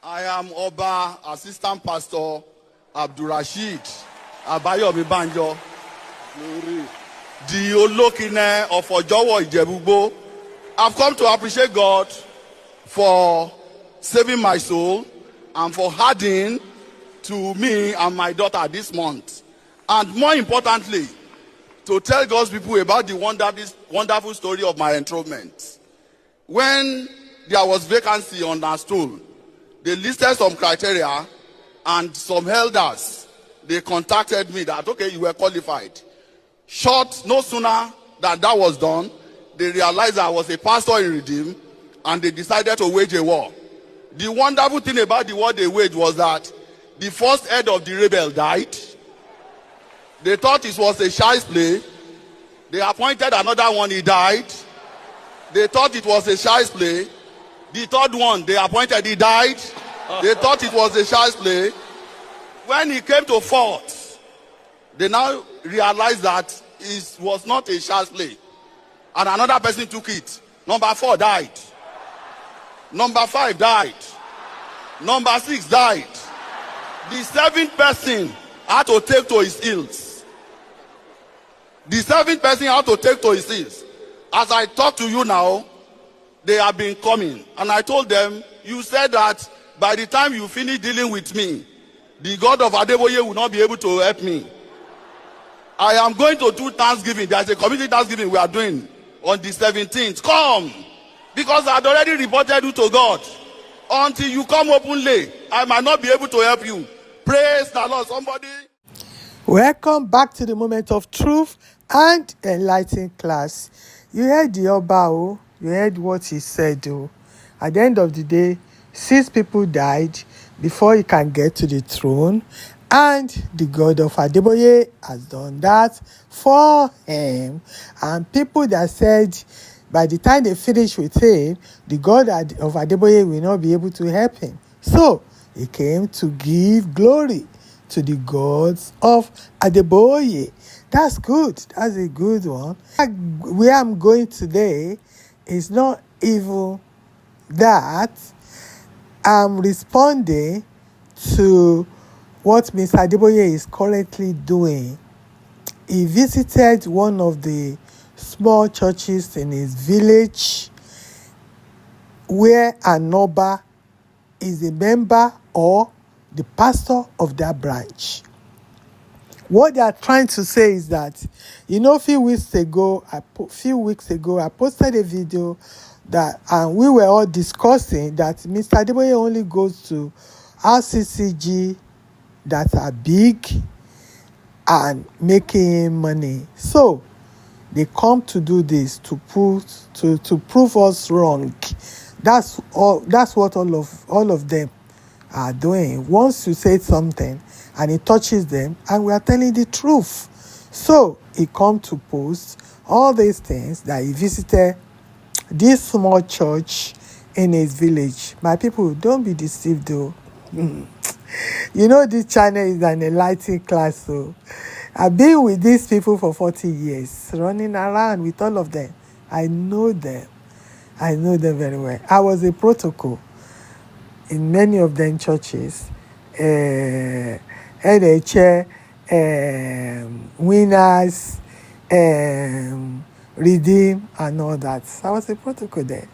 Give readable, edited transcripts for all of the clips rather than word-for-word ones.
I am Oba Assistant Pastor Abdulrasheed Abayomi Banjo, the Olokine of Ojowo Ijebu Igbo. I've come to appreciate God for saving my soul and for adding to me and my daughter this month. And more importantly, to tell God's people about the wonderful story of my enthronement. When there was vacancy on our stool, they listed some criteria, and some elders, they contacted me that, okay, you were qualified. No sooner than that was done, they realized I was a pastor in Redeem, and they decided to wage a war. The wonderful thing about the war they waged was that the first head of the rebel died. They thought it was a child's play. They appointed another one, he died. They thought it was a child's play. The third one they appointed, he died. They thought it was a child's play. When he came to fourth, they now realized that it was not a child's play. And another person took it. Number 4 died. Number 5 died. Number 6 died. The 7th person had to take to his heels. The 7th person had to take to his heels. As I talk to you now, they have been coming. And I told them, you said that by the time you finish dealing with me, the God of Adeboye will not be able to help me. I am going to do Thanksgiving. There's a community Thanksgiving we are doing on the 17th. Come. Because I had already reported you to God. Until you come openly, I might not be able to help you. Praise the Lord. Somebody. Welcome back to the moment of truth and enlightening class. You heard the Oba, you heard what he said. At the end of the day, 6 people died before he can get to the throne, and the God of Adeboye has done that for him. And people that said by the time they finish with him, the God of Adeboye will not be able to help him. So he came to give glory to the gods of Adeboye. That's good. That's a good one. Where I'm going today is not even that. I'm responding to what Mr. Adeboye is currently doing. He visited one of the small churches in his village where an Oba is a member or the pastor of that branch. What they are trying to say is that, a few weeks ago, I posted a video that, and we were all discussing that Mr. Adeboye only goes to RCCG that are big and making money. So they come to do this to prove us wrong. That's what all of them are doing. Once you say something and it touches them, and we are telling the truth. So he come to post all these things that he visited this small church in his village. My people, don't be deceived though. This channel is an enlightening class. So I've been with these people for 40 years, running around with all of them. I know them very well. I was a protocol in many of them churches. NHA, Winners, Redeem, and all that. So I was a protocol there.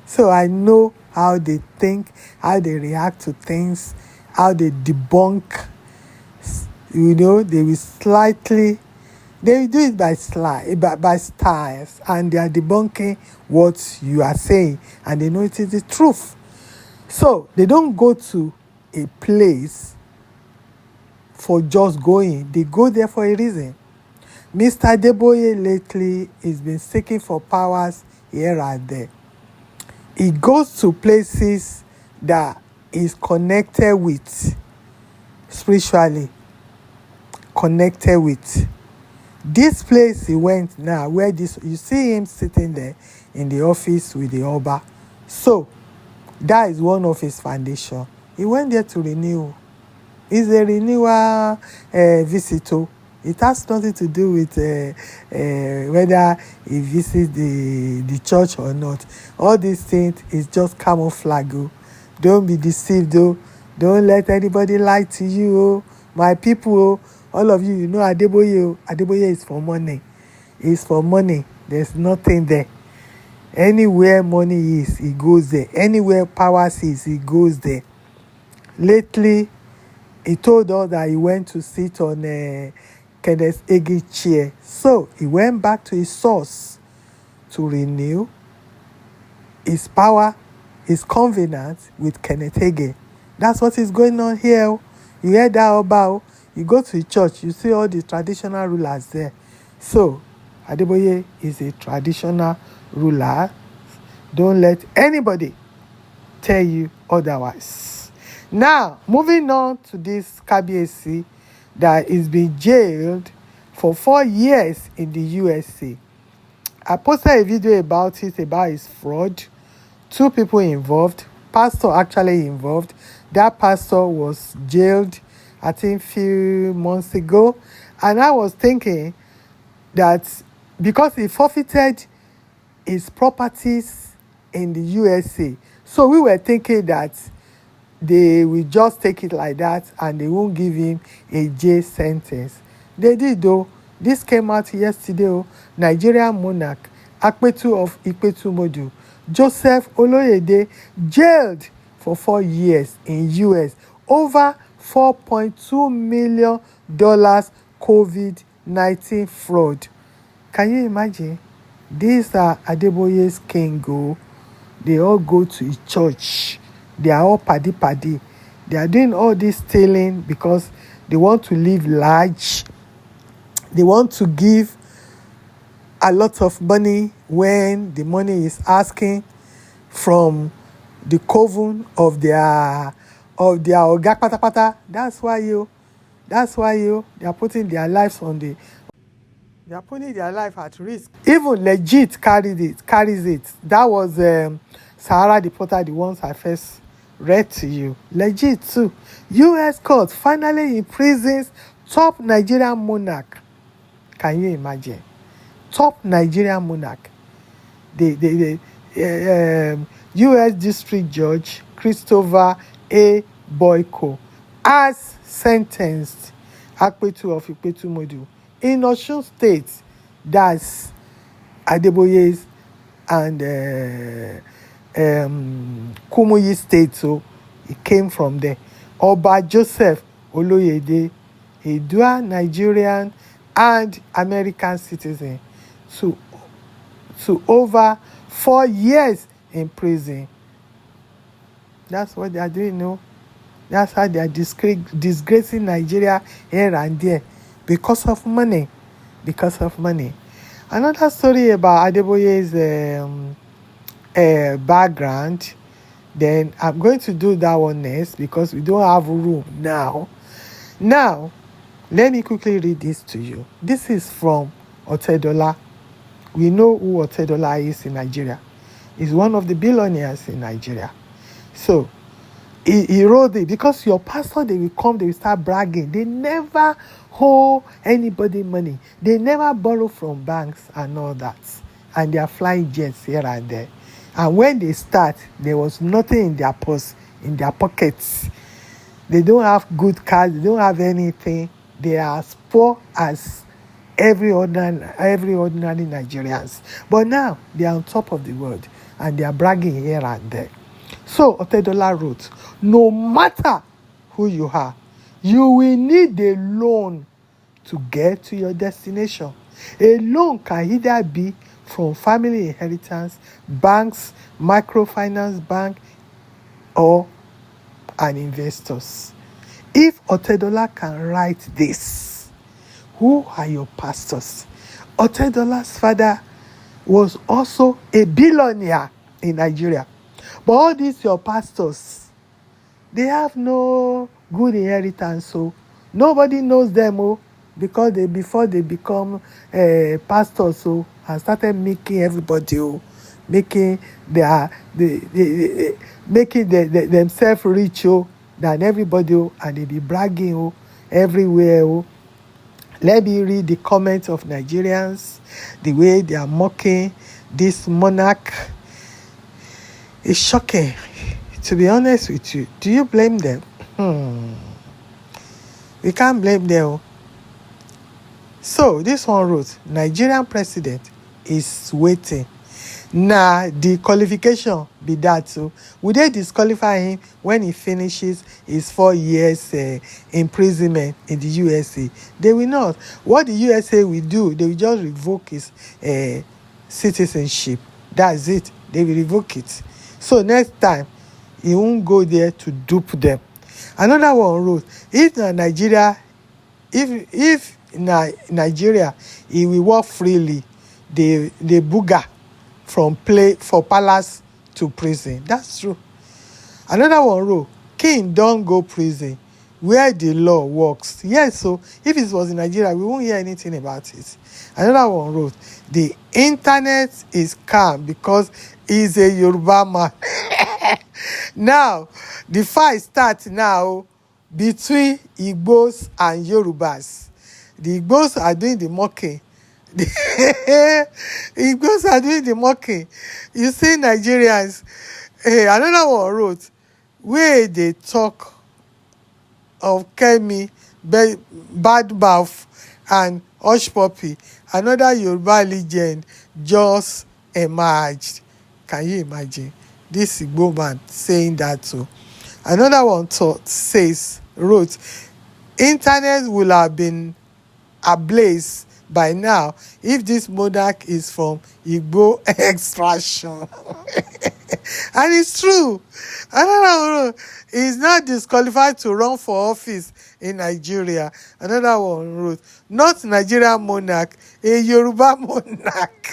So I know how they think, how they react to things, how they debunk. They will do it by styles, and they are debunking what you are saying, and they know it is the truth. So they don't go to a place for just going. They go there for a reason. Mr. Adeboye lately has been seeking for powers here and there. He goes to places that is connected with, spiritually connected with. This place he went now, where you see him sitting there in the office with the Oba. So that is one of his foundation. He went there to renew. He's a renewal visitor. It has nothing to do with whether he visits the church or not. All these things is just camouflage Don't be deceived, oh. Don't let anybody lie to you, oh. My people, oh. All of you, you know Adeboye, oh. Adeboye is for money. It's for money. There's nothing there. Anywhere money is, he goes there. Anywhere power is, he goes there. Lately, he told us that he went to sit on Kenneth Ege's chair. So he went back to his source to renew his power, his covenant with Kenneth Ege. That's what is going on here. You hear that about? You go to the church, you see all the traditional rulers there. So Adeboye is a traditional ruler. Don't let anybody tell you otherwise. Now, moving on to this Kabiyesi that is being jailed for 4 years in the USA. I posted a video about it, about his fraud. 2 people involved. Pastor actually involved. That pastor was jailed, I think, few months ago. And I was thinking that because he forfeited his properties in the USA, so we were thinking that they will just take it like that and they won't give him a jail sentence. They did though. This came out yesterday. Oh. Nigerian monarch Akpetu of Ikpetu Modu, Joseph Oloyede, jailed for 4 years in US over $4.2 million COVID-19 fraud. Can you imagine? These are Adeboye's king. They all go to a church. They are all paddy. They are doing all this stealing because they want to live large. They want to give a lot of money when the money is asking from the coven of their oga patapata. That's why they are putting their lives they are putting their life at risk. Even legit carries it. That was Sahara Reporter, the ones I first read to you. Legit too. US court finally imprisons top Nigerian monarch. Can you imagine? Top Nigerian monarch. The US District Judge Christopher A. Boyko has sentenced Akpetu of Ikpetu Modu in Osun State. That's Adeboye's and Kumuyi State. So it came from there. Oba Joseph Oloyede, a dual Nigerian and American citizen, to over 4 years in prison. That's what they are doing, no? That's how they are disgracing Nigeria here and there because of money. Another story about Adeboye's background. Then I'm going to do that one next because we don't have room now. Now, let me quickly read this to you. This is from Otedola. We know who Otedola is in Nigeria. He's one of the billionaires in Nigeria. So, he wrote it because your pastor, they will start bragging. They never owe anybody money. They never borrow from banks and all that. And they are flying jets here and there. And when they start, there was nothing in their purse, in their pockets. They don't have good cars. They don't have anything. They are as poor as every ordinary Nigerians. But now, they are on top of the world. And they are bragging here and there. So, Otedola wrote, no matter who you are, you will need a loan to get to your destination. A loan can either be from family inheritance, banks, microfinance bank, or an investors. If Otedola can write this, who are your pastors? Otedola's father was also a billionaire in Nigeria. But all these your pastors, they have no good inheritance, so nobody knows them, because before they become pastors, and started making everybody, making themselves rich, than everybody, and they be bragging, everywhere. Let me read the comments of Nigerians, the way they are mocking this monarch. It's shocking To be honest with you, do you blame them? We can't blame them. So this one wrote, Nigerian president is waiting. Now the qualification be that too. Will they disqualify him when he finishes his 4 years imprisonment in the USA? They will not. What the USA will do, they will just revoke his citizenship. That's it. They will revoke it. So next time, he won't go there to dupe them. Another one wrote, if Nigeria, Nigeria, he will walk freely, the booger from palace to prison. That's true. Another one wrote, king don't go prison where the law works. Yes, so if it was in Nigeria, we won't hear anything about it. Another one wrote, the internet is calm because he's a Yoruba man. Now, the fight starts now between Igbos and Yorubas. The Igbos are doing the mocking. The Igbos are doing the mocking. You see Nigerians. Another one wrote, where they talk of Kemi, Bad Mouth, and Hush Puppy, another Yoruba legend just emerged. Can you imagine this Igbo man saying that too? Another one wrote, internet will have been ablaze by now if this monarch is from Igbo extraction. And it's true. Another one, he's not disqualified to run for office in Nigeria. Another one wrote, not Nigerian monarch, a Yoruba monarch.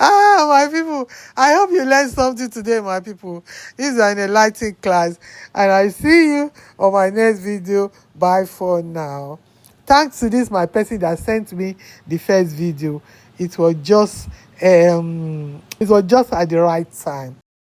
My people, I hope you learned something today, my people. This is an enlightening class, and I see you on my next video. Bye for now. Thanks to this my person that sent me the first video. It was just at the right time.